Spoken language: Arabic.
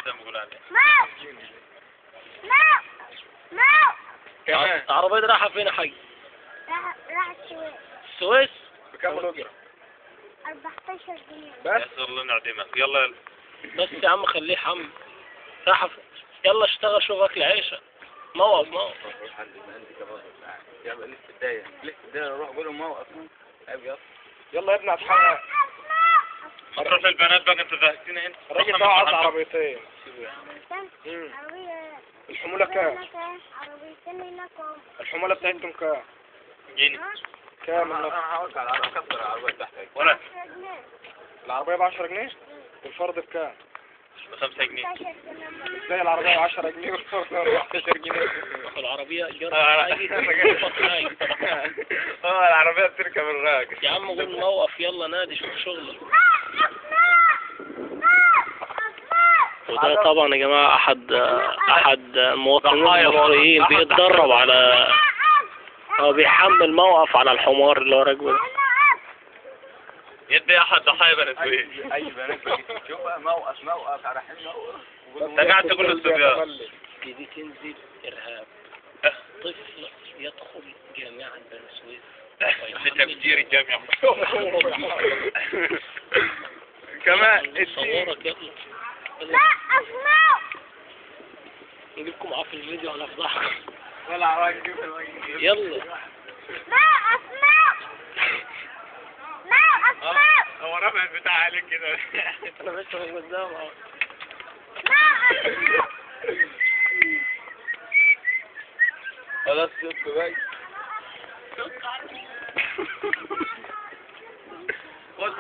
زي ما بقول عليه. كمان العربية دي رايحة فين يا حاج؟ راح السويس. السويس؟ بكام الأجرة؟ 14 جنيه. بس يسر الله نعدمك. يلا بس يا عم خليه حم. رايحة يلا اشتغل شوف أكل عيشة. موقف. روح عند عندي كمان. يلا لف الداية روح قول لهم موقف. يلا يا ابني هتحقق. هتروح للبنات بقى انت زهقتين انت. الراجل ده عايز عربيتين. عربية. الحمولة كام؟ عربيتين لكم. الحمولة بتاعتهم كام؟ جيني. كام؟ انا هقولك على العربية كسر العربية بتاعتك. ولا 10 جنيه. العربية ب10 جنيه؟ والفرد بكام؟ ب5 جنيه. 16 جنيه. ازاي العربية ب10 جنيه والفرد ب14 جنيه؟ العربية إيجار العربية بتركب الراجل. يا عم قول موقف يلا نادي شوف شغلك. وده طبعا يا جماعة أحد المواطنين المصريين بيتدرب على أو بيحمل موقف على الحمار اللي هو راكبه ده. يدي احد ضحايا بني سويف. اي بنات شوفها موقف على حين موقف. انت قاعد تقول للصبيان. دي تنزل إرهاب. طفل يدخل جامعة بني سويف لتفجير الجامعة. كمان صورك يلا. لا أسمع. نجيبكم معاه في الفيديو على فضحك. ولا راجل يلا. لا أسمع. لا أسمع. هو رفع البتاع عليك كده. أنا بس من قدام أهو. لا أسمع. خلاص شفت بقى. خش